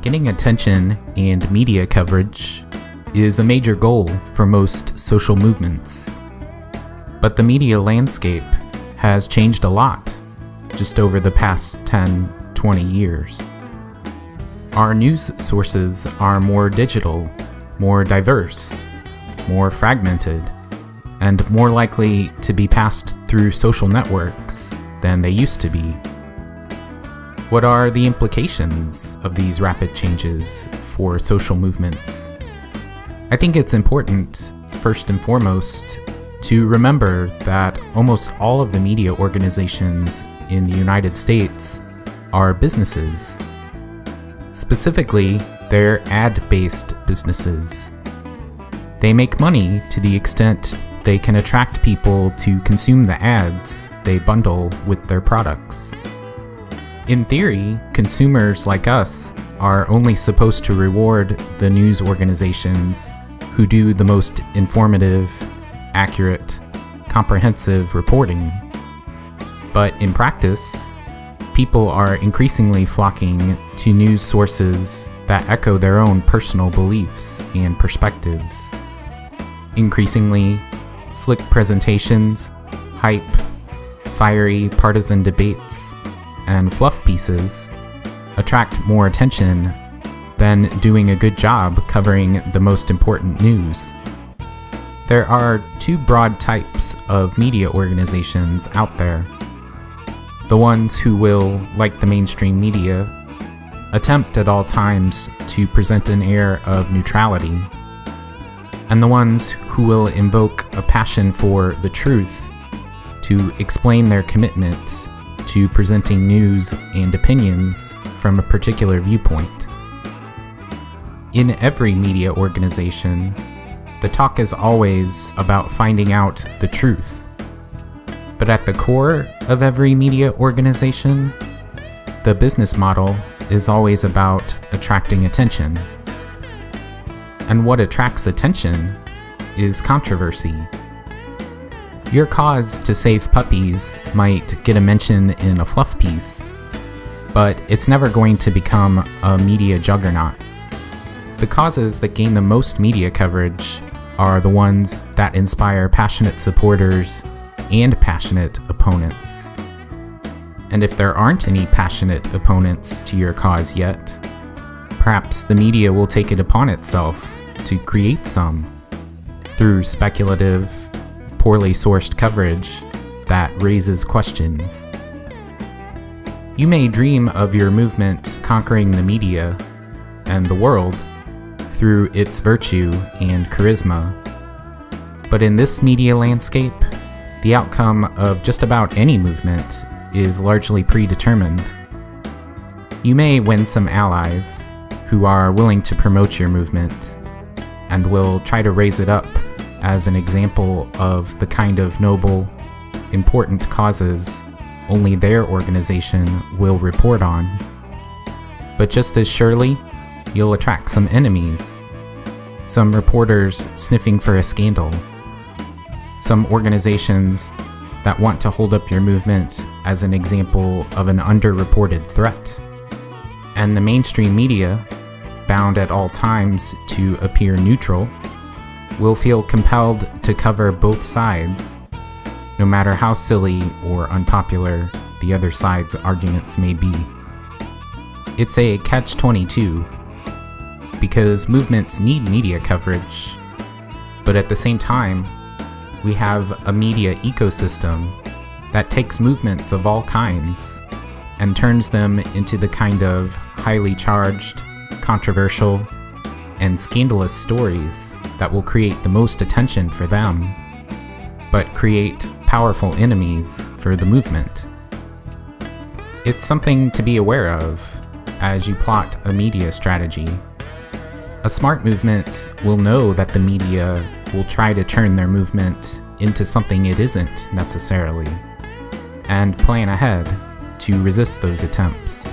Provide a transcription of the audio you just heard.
Getting attention and media coverage is a major goal for most social movements. But the media landscape has changed a lot just over the past 10-20 years. Our news sources are more digital, more diverse, more fragmented, and more likely to be passed through social networks than they used to be. What are the implications of these rapid changes for social movements? I think it's important, first and foremost, to remember that almost all of the media organizations in the United States are businesses. Specifically, they're ad-based businesses. They make money to the extent they can attract people to consume the ads they bundle with their products. In theory, consumers like us are only supposed to reward the news organizations who do the most informative, accurate, comprehensive reporting. But in practice, people are increasingly flocking to news sources that echo their own personal beliefs and perspectives. Increasingly, slick presentations, hype, fiery partisan debates, and fluff pieces attract more attention than doing a good job covering the most important news. There are two broad types of media organizations out there. The ones who will, like the mainstream media, attempt at all times to present an air of neutrality, and the ones who will invoke a passion for the truth to explain their commitment to presenting news and opinions from a particular viewpoint. In every media organization, the talk is always about finding out the truth. But at the core of every media organization, the business model is always about attracting attention. And what attracts attention is controversy. Your cause to save puppies might get a mention in a fluff piece, but it's never going to become a media juggernaut. The causes that gain the most media coverage are the ones that inspire passionate supporters and passionate opponents. And if there aren't any passionate opponents to your cause yet, perhaps the media will take it upon itself to create some through speculative, poorly sourced coverage that raises questions. You may dream of your movement conquering the media and the world through its virtue and charisma. But in this media landscape, the outcome of just about any movement is largely predetermined. You may win some allies who are willing to promote your movement and will try to raise it up as an example of the kind of noble, important causes only their organization will report on. But just as surely, you'll attract some enemies, some reporters sniffing for a scandal, some organizations that want to hold up your movement as an example of an underreported threat. And the mainstream media, bound at all times to appear neutral, will feel compelled to cover both sides, no matter how silly or unpopular the other side's arguments may be. It's a catch-22, because movements need media coverage, but at the same time, we have a media ecosystem that takes movements of all kinds and turns them into the kind of highly charged, controversial, and scandalous stories that will create the most attention for them, but create powerful enemies for the movement. It's something to be aware of as you plot a media strategy. A smart movement will know that the media will try to turn their movement into something it isn't necessarily, and plan ahead to resist those attempts.